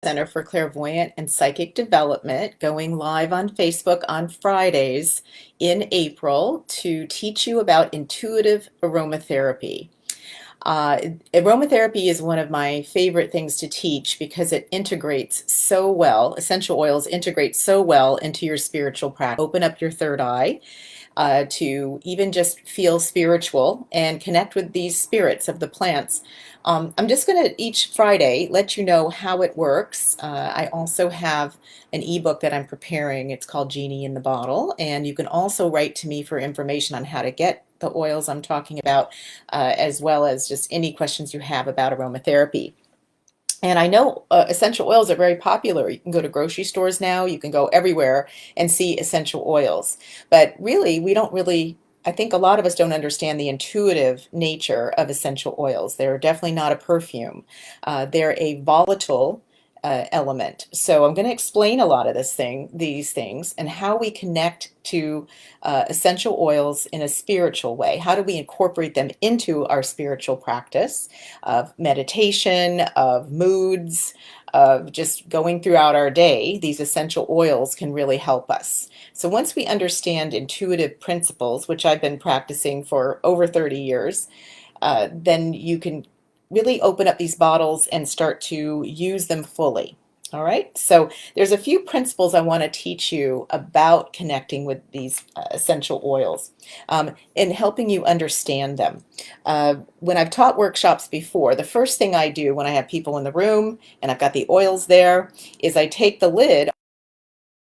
Center for Clairvoyant and Psychic Development, going live on Facebook on Fridays in April to teach you about intuitive aromatherapy. Uh, Aromatherapy is one of my favorite things to teach because it integrates so well, essential oils integrate so well into your spiritual practice. Open up your third eye to even just feel spiritual and connect with these spirits of the plants. I'm just going to each Friday let you know how it works. I also have an ebook that I'm preparing. It's called Genie in the Bottle, and you can also write to me for information on how to get the oils I'm talking about, as well as just any questions you have about aromatherapy. And I know essential oils are very popular. You can go to grocery stores now, you can go everywhere and see essential oils. But really, we don't really, I think a lot of us don't understand the intuitive nature of essential oils. They're definitely not a perfume. They're a volatile element. So I'm going to explain a lot of these things, and how we connect to essential oils in a spiritual way. How do we incorporate them into our spiritual practice of meditation, of moods, of just going throughout our day? These essential oils can really help us. So once we understand intuitive principles, which I've been practicing for over 30 years, then you can really open up these bottles and start to use them fully. All right, so there's a few principles I want to teach you about connecting with these essential oils, and helping you understand them. When I've taught workshops before, the first thing I do when I have people in the room and I've got the oils there is I take the lid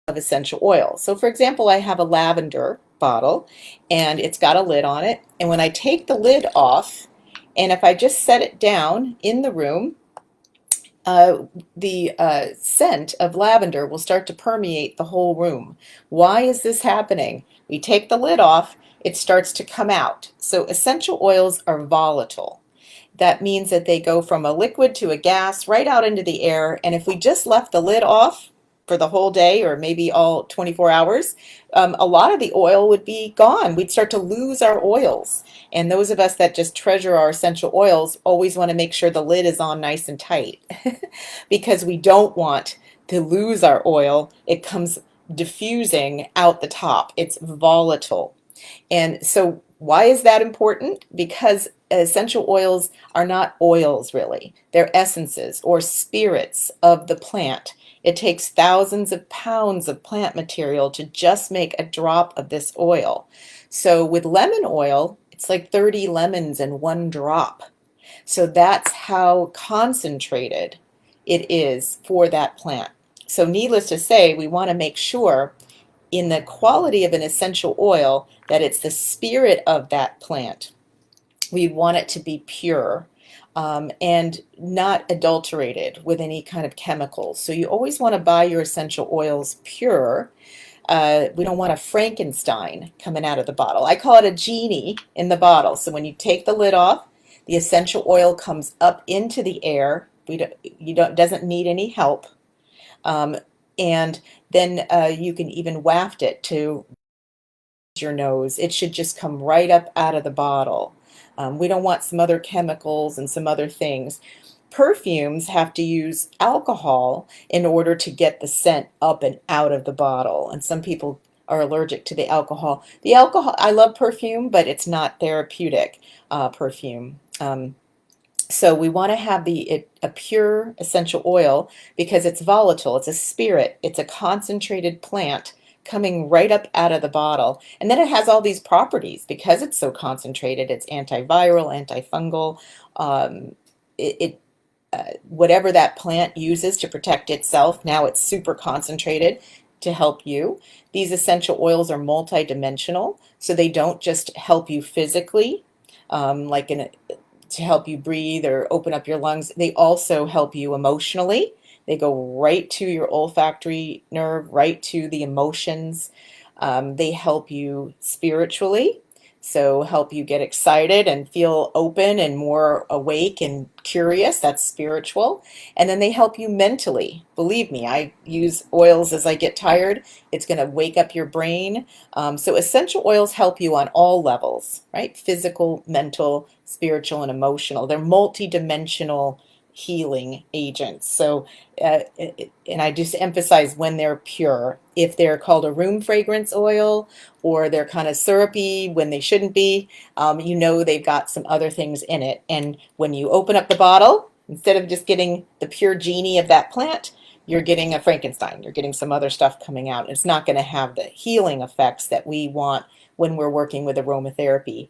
of essential oil. So for example, I have a lavender bottle and it's got a lid on it. And when I take the lid off, and if I just set it down in the room, uh, the scent of lavender will start to permeate the whole room. Why is this happening? We take the lid off, it starts to come out. So essential oils are volatile. That means that they go from a liquid to a gas right out into the air. And if we just left the lid off for the whole day, or maybe all 24 hours, a lot of the oil would be gone. We'd start to lose our oils. And those of us that just treasure our essential oils always want to make sure the lid is on nice and tight because we don't want to lose our oil. It comes diffusing out the top. It's volatile. And so why is that important? Because essential oils are not oils really. They're essences or spirits of the plant. It takes thousands of pounds of plant material to just make a drop of this oil. So with lemon oil, it's like 30 lemons in one drop. So that's how concentrated it is for that plant. So needless to say, we want to make sure in the quality of an essential oil that it's the spirit of that plant. We want it to be pure, and not adulterated with any kind of chemicals. So you always want to buy your essential oils pure. We don't want a Frankenstein coming out of the bottle. I call it a genie in the bottle. So when you take the lid off, the essential oil comes up into the air. You don't doesn't need any help. Um, and then you can even waft it to your nose. It should just come right up out of the bottle. We don't want some other chemicals and some other things. Perfumes have to use alcohol in order to get the scent up and out of the bottle. And some people are allergic to the alcohol. The alcohol, I love perfume, but it's not therapeutic perfume. So we want to have a pure essential oil because it's volatile. It's a spirit. It's a concentrated plant coming right up out of the bottle. And then it has all these properties because it's so concentrated. It's antiviral, antifungal. Whatever that plant uses to protect itself, now it's super concentrated to help you. These essential oils are multidimensional, so they don't just help you physically, like to help you breathe or open up your lungs. They also help you emotionally. They go right to your olfactory nerve, right to the emotions. They help you spiritually, so help you get excited and feel open and more awake and curious. That's spiritual. And then they help you mentally. Believe me, I use oils as I get tired. It's going to wake up your brain. So essential oils help you on all levels, right? Physical, mental, spiritual, and emotional. They're multidimensional healing agents. So, and I just emphasize when they're pure. If they're called a room fragrance oil or they're kind of syrupy when they shouldn't be, you know they've got some other things in it. And when you open up the bottle, instead of just getting the pure genie of that plant, you're getting a Frankenstein. You're getting some other stuff coming out. It's not going to have the healing effects that we want when we're working with aromatherapy.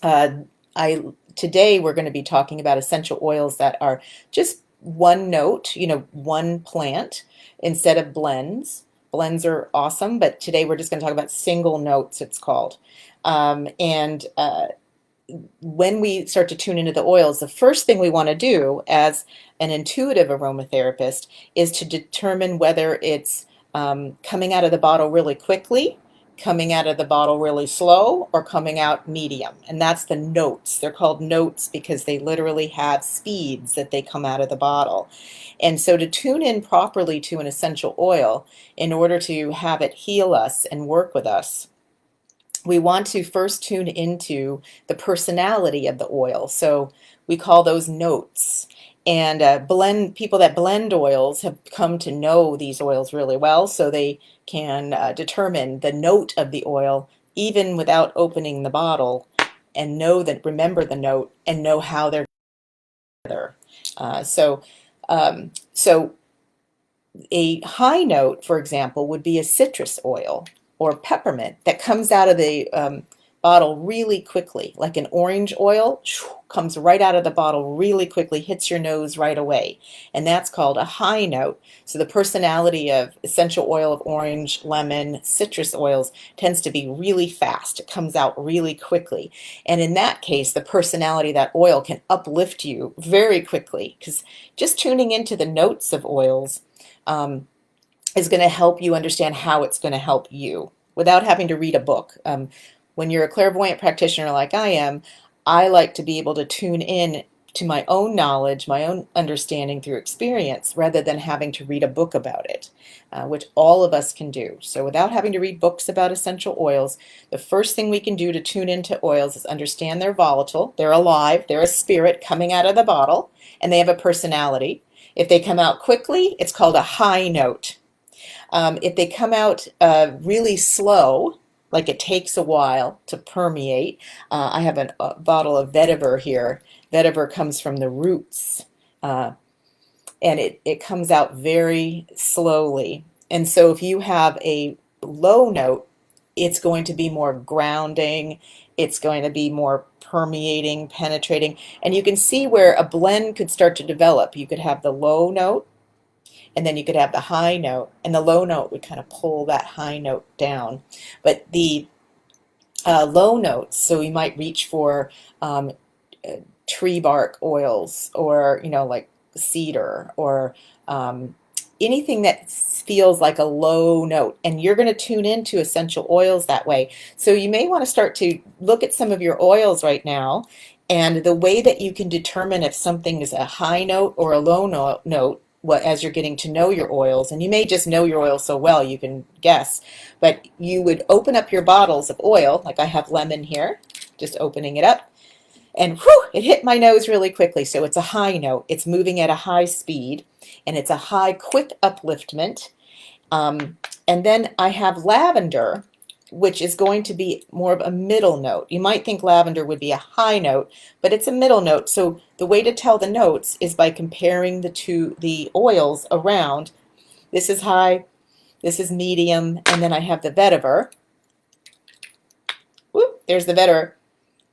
Uh, I Today we're going to be talking about essential oils that are just one note, one plant instead of blends. Blends are awesome, but today we're just going to talk about single notes, it's called. And When we start to tune into the oils, the first thing we want to do as an intuitive aromatherapist is to determine whether it's coming out of the bottle really quickly, coming out of the bottle really slow, or coming out medium. And that's the notes. They're called notes because they literally have speeds that they come out of the bottle. And so to tune in properly to an essential oil, in order to have it heal us and work with us, we want to first tune into the personality of the oil. So we call those notes. And people that blend oils have come to know these oils really well, so they can determine the note of the oil even without opening the bottle, and remember the note and know how they're together. Uh, so, so a high note, for example, would be a citrus oil or peppermint that comes out of the bottle really quickly, like an orange oil, comes right out of the bottle really quickly, hits your nose right away. And that's called a high note. So the personality of essential oil of orange, lemon, citrus oils tends to be really fast. It comes out really quickly. And in that case, the personality of that oil can uplift you very quickly, because just tuning into the notes of oils is going to help you understand how it's going to help you without having to read a book. When you're a clairvoyant practitioner like I am, I like to be able to tune in to my own knowledge, my own understanding through experience, rather than having to read a book about it, which all of us can do. So without having to read books about essential oils, the first thing we can do to tune into oils is understand they're volatile, they're alive, they're a spirit coming out of the bottle, and they have a personality. If they come out quickly, it's called a high note. If they come out really slow, like it takes a while to permeate, I have a bottle of vetiver here. Vetiver comes from the roots, uh, and it comes out very slowly. And so if you have a low note, it's going to be more grounding, it's going to be more permeating, penetrating, and you can see where a blend could start to develop. You could have the low note, and then you could have the high note, and the low note would kind of pull that high note down. But the low notes, so you might reach for tree bark oils, or like cedar, or anything that feels like a low note, and you're going to tune into essential oils that way. So you may want to start to look at some of your oils right now, and the way that you can determine if something is a high note or a low note, as you're getting to know your oils. And you may just know your oil so well you can guess, but you would open up your bottles of oil, like I have lemon here, just opening it up, and whew, it hit my nose really quickly. So it's a high note. It's moving at a high speed, and it's a high, quick upliftment. And then I have lavender, which is going to be more of a middle note. You might think lavender would be a high note, but it's a middle note. So the way to tell the notes is by comparing the oils around. This is high, this is medium, and then I have the vetiver. Whoop, there's the vetiver.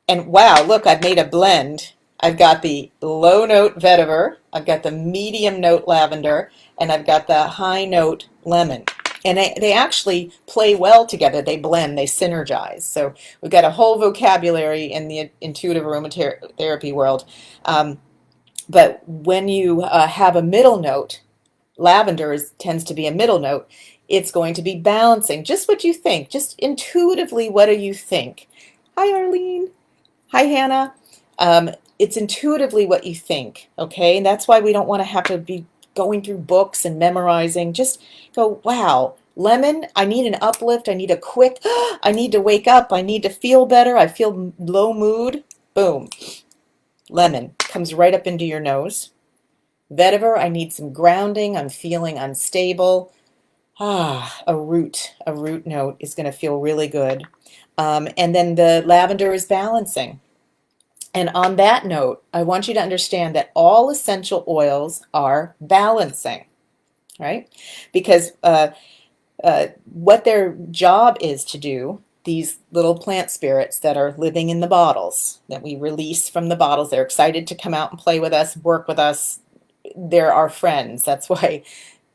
And wow, look, I've made a blend. I've got the low note vetiver, I've got the medium note lavender, and I've got the high note lemon. And they actually play well together. They blend, they synergize. So we've got a whole vocabulary in the intuitive aromatherapy world. But when you have a middle note, lavender tends to be a middle note, it's going to be balancing. Just what you think, just intuitively, what do you think? Hi, Arlene. Hi, Hannah. It's intuitively what you think, okay? And that's why we don't want to have to be going through books and memorizing. Just go, wow, lemon, I need an uplift. I need a quick, I need to wake up. I need to feel better. I feel low mood. Boom. Lemon comes right up into your nose. Vetiver, I need some grounding. I'm feeling unstable. A root note is going to feel really good. And then the lavender is balancing. And on that note, I want you to understand that all essential oils are balancing, right? Because what their job is to do, these little plant spirits that are living in the bottles that we release from the bottles, they're excited to come out and play with us, work with us. They're our friends. That's why,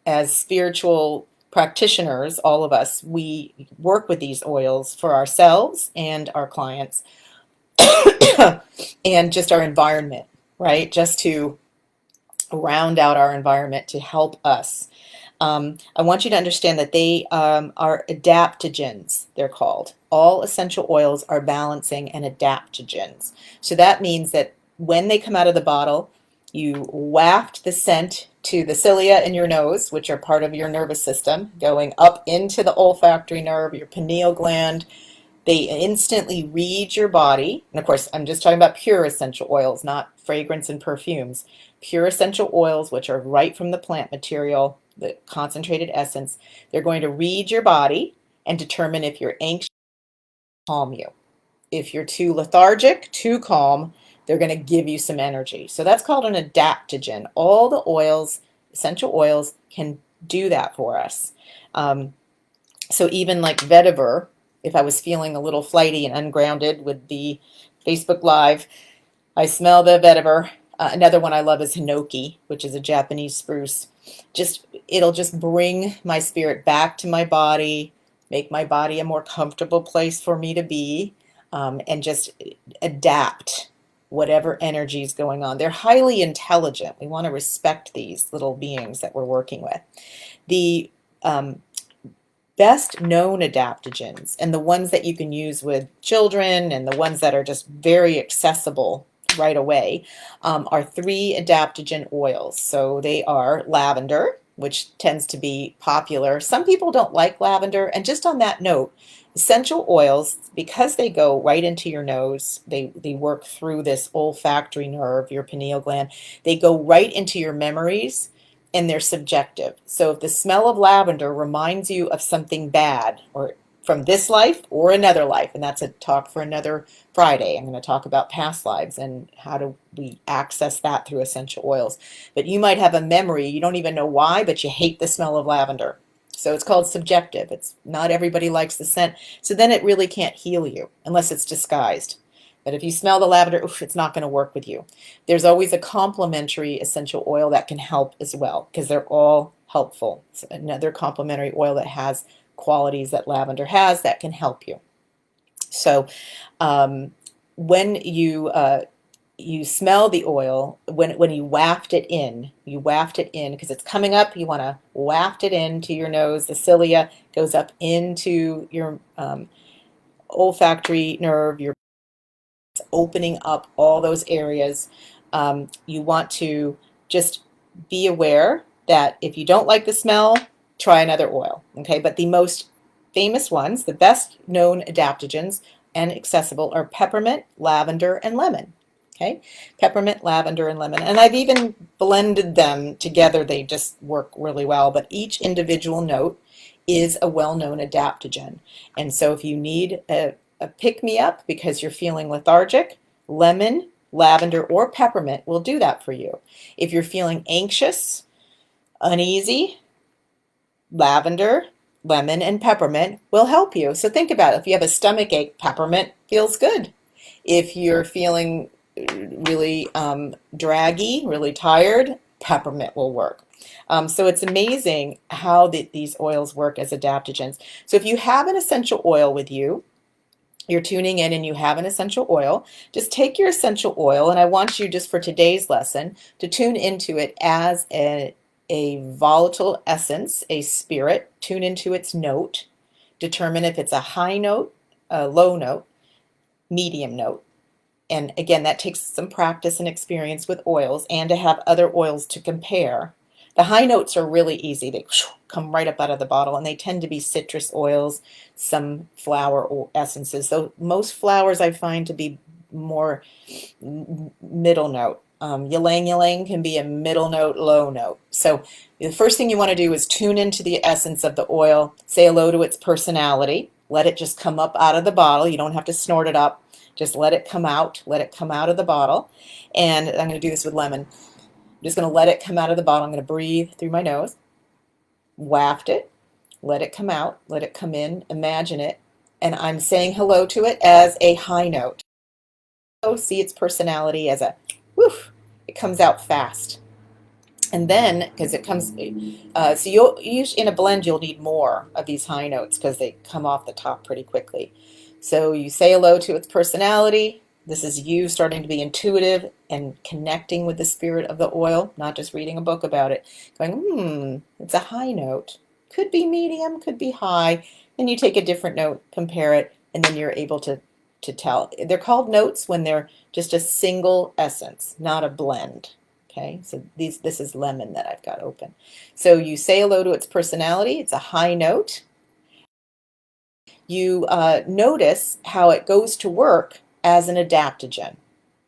as spiritual practitioners, all of us, we work with these oils for ourselves and our clients and just our environment, right? Just to round out our environment to help us. I want you to understand that they are adaptogens, they're called. All essential oils are balancing and adaptogens. So that means that when they come out of the bottle, you waft the scent to the cilia in your nose, which are part of your nervous system, going up into the olfactory nerve, your pineal gland. They instantly read your body. And of course, I'm just talking about pure essential oils, not fragrance and perfumes. Pure essential oils, which are right from the plant material, the concentrated essence, they're going to read your body and determine if you're anxious, calm you. If you're too lethargic, too calm, they're going to give you some energy. So that's called an adaptogen. All the oils, essential oils, can do that for us. Um, so even like vetiver, if I was feeling a little flighty and ungrounded with the Facebook Live, I smell the vetiver. Another one I love is hinoki, which is a Japanese spruce. It'll just bring my spirit back to my body, make my body a more comfortable place for me to be, and just adapt whatever energy is going on. They're highly intelligent. We want to respect these little beings that we're working with. The best known adaptogens and the ones that you can use with children and the ones that are just very accessible right away are three adaptogen oils. So they are lavender, which tends to be popular. Some people don't like lavender. And just on that note, essential oils, because they go right into your nose, they work through this olfactory nerve, your pineal gland, they go right into your memories and they're subjective. So if the smell of lavender reminds you of something bad or from this life or another life, and that's a talk for another Friday. I'm going to talk about past lives and how do we access that through essential oils. But you might have a memory, you don't even know why, but you hate the smell of lavender. So it's called subjective. It's not everybody likes the scent. So then it really can't heal you unless it's disguised. But if you smell the lavender, oof, it's not going to work with you. There's always a complementary essential oil that can help as well because they're all helpful. It's another complementary oil that has qualities that lavender has that can help you. So um, when you smell the oil, when you waft it in because it's coming up, you want to waft it into your nose. The cilia goes up into your olfactory nerve, your opening up all those areas. You want to just be aware that if you don't like the smell, try another oil. Okay, but the most famous ones, the best known adaptogens and accessible are peppermint, lavender, and lemon. Okay, peppermint, lavender, and lemon. And I've even blended them together. They just work really well, but each individual note is a well-known adaptogen. And so if you need a pick-me-up because you're feeling lethargic, lemon, lavender, or peppermint will do that for you. If you're feeling anxious, uneasy, lavender, lemon, and peppermint will help you. So think about it. If you have a stomach ache, peppermint feels good. If you're feeling really draggy, really tired, peppermint will work. So it's amazing how these oils work as adaptogens. So if you have an essential oil with you, you're tuning in and you have an essential oil, just take your essential oil, and I want you just for today's lesson to tune into it as a volatile essence, a spirit, tune into its note, determine if it's a high note, a low note, medium note. And again, that takes some practice and experience with oils and to have other oils to compare. The high notes are really easy. They come right up out of the bottle, and they tend to be citrus oils, some flower essences. So most flowers I find to be more middle note. Ylang ylang can be a middle note, low note. So the first thing you want to do is tune into the essence of the oil, say hello to its personality, let it just come up out of the bottle. You don't have to snort it up. Just let it come out of the bottle. And I'm going to do this with lemon. I'm just going to let it come out of the bottle. I'm going to breathe through my nose, waft it, let it come out, let it come in, imagine it, and I'm saying hello to it as a high note. So see its personality as a woof, it comes out fast. And then, because it comes, so you'll usually in a blend you'll need more of these high notes because they come off the top pretty quickly. So you say hello to its personality. This is you starting to be intuitive and connecting with the spirit of the oil, not just reading a book about it. Going, it's a high note. Could be medium, could be high. Then you take a different note, compare it, and then you're able to tell. They're called notes when they're just a single essence, not a blend. Okay, so this is lemon that I've got open. So you say hello to its personality. It's a high note. You notice how it goes to work as an adaptogen,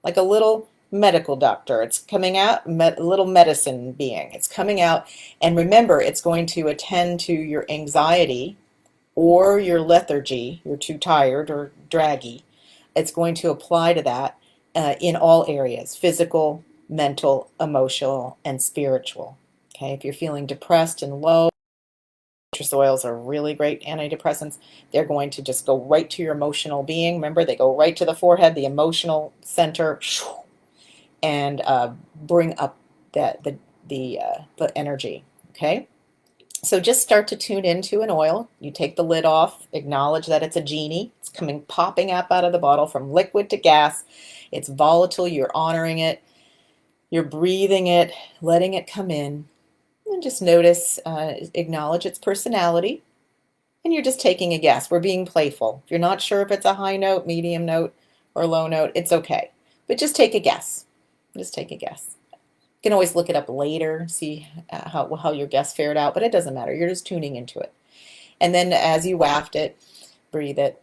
like a little medical doctor. It's coming out, a little medicine being. It's coming out, and remember, it's going to attend to your anxiety or your lethargy. You're too tired or draggy. It's going to apply to that in all areas: physical, mental, emotional, and spiritual. Okay, if you're feeling depressed and low, citrus oils are really great antidepressants. They're going to just go right to your emotional being. Remember, they go right to the forehead, the emotional center, and bring up the energy. Okay, so just start to tune into an oil. You take the lid off, acknowledge that it's a genie. It's coming popping up out of the bottle from liquid to gas. It's volatile. You're honoring it. You're breathing it, letting it come in. And just notice, acknowledge its personality. And you're just taking a guess. We're being playful. If you're not sure if it's a high note, medium note, or low note, it's okay. But just take a guess. Just take a guess. You can always look it up later, see how your guess fared out, but it doesn't matter. You're just tuning into it. And then as you waft it, breathe it.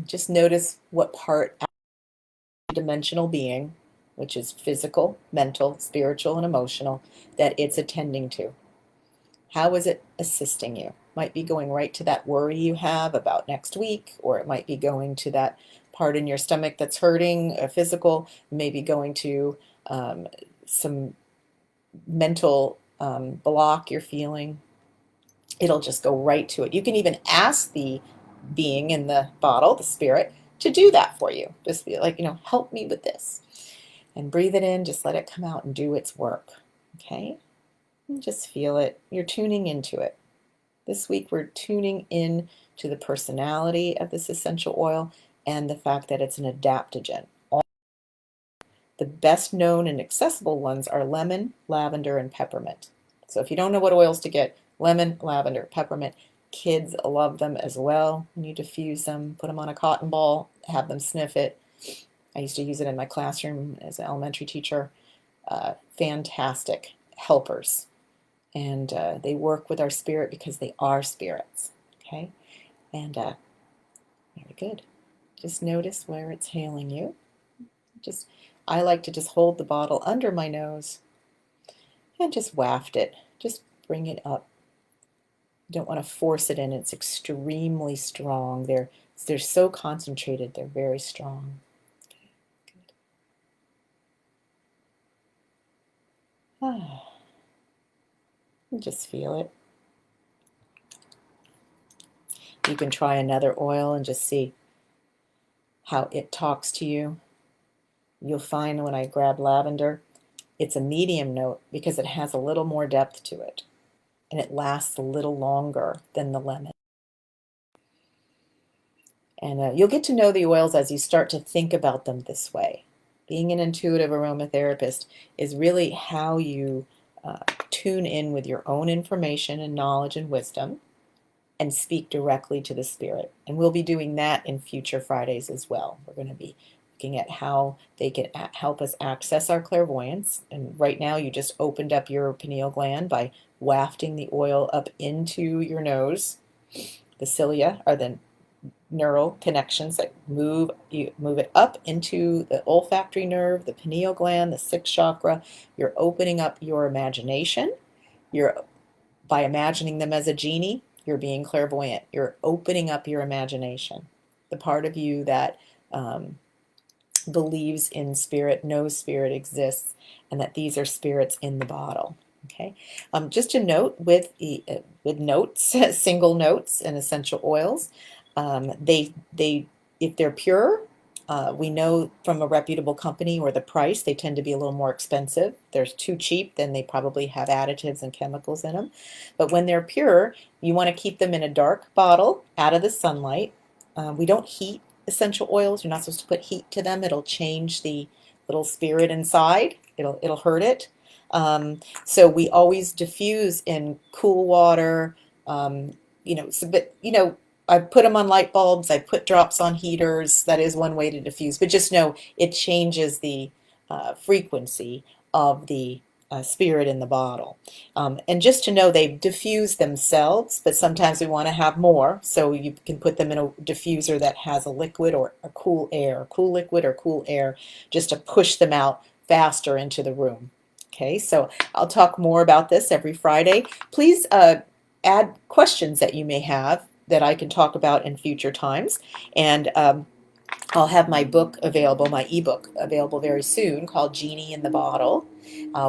Just notice what part of the dimensional being, which is physical, mental, spiritual, and emotional, that it's attending to. How is it assisting you? Might be going right to that worry you have about next week, or it might be going to that part in your stomach that's hurting, physical, maybe going to some mental block you're feeling. It'll just go right to it. You can even ask the being in the bottle, the spirit, to do that for you. Just be like, help me with this. And breathe it in, just let it come out and do its work. Okay? And just feel it. You're tuning into it. This week we're tuning in to the personality of this essential oil and the fact that it's an adaptogen. The best known and accessible ones are lemon, lavender, and peppermint. So if you don't know what oils to get, lemon, lavender, peppermint. Kids love them as well. You need to diffuse them, put them on a cotton ball, have them sniff it. I used to use it in my classroom as an elementary teacher. Fantastic helpers. And they work with our spirit because they are spirits. Okay? And very good. Just notice where it's hailing you. I like to just hold the bottle under my nose and just waft it. Just bring it up. You don't want to force it in. It's extremely strong. They're so concentrated. They're very strong. Okay, good. Just feel it. You can try another oil and just see how it talks to you. You'll find when I grab lavender, it's a medium note because it has a little more depth to it, and it lasts a little longer than the lemon. And you'll get to know the oils as you start to think about them this way. Being an intuitive aromatherapist is really how you tune in with your own information and knowledge and wisdom and speak directly to the spirit. And we'll be doing that in future Fridays as well. We're going to be looking at how they can help us access our clairvoyance. And right now you just opened up your pineal gland by wafting the oil up into your nose. The cilia are the neural connections that you move it up into the olfactory nerve, the pineal gland, the sixth chakra. You're opening up your imagination. You're By imagining them as a genie, you're being clairvoyant. You're opening up your imagination. The part of you that um, believes in spirit, knows spirit exists, and that these are spirits in the bottle. Okay. Just a note with notes, single notes, and essential oils. They if they're pure, we know from a reputable company or the price, they tend to be a little more expensive. If they're too cheap, then they probably have additives and chemicals in them. But when they're pure, you want to keep them in a dark bottle, out of the sunlight. We don't heat essential oils. You're not supposed to put heat to them. It'll change the little spirit inside. It'll hurt it. So we always diffuse in cool water. But I put them on light bulbs. I put drops on heaters. That is one way to diffuse. But just know it changes the frequency of the spirit in the bottle. And just to know they diffuse themselves, but sometimes we want to have more. So you can put them in a diffuser that has a liquid or a cool air, cool liquid or cool air, just to push them out faster into the room. Okay, so I'll talk more about this every Friday. Please add questions that you may have that I can talk about in future times. And I'll have my book available, my ebook available very soon, called Genie in the Bottle,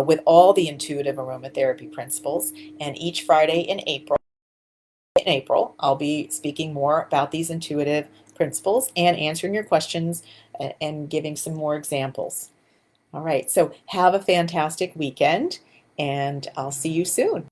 with all the intuitive aromatherapy principles. And each Friday in April, I'll be speaking more about these intuitive principles and answering your questions and giving some more examples. All right, so have a fantastic weekend, and I'll see you soon.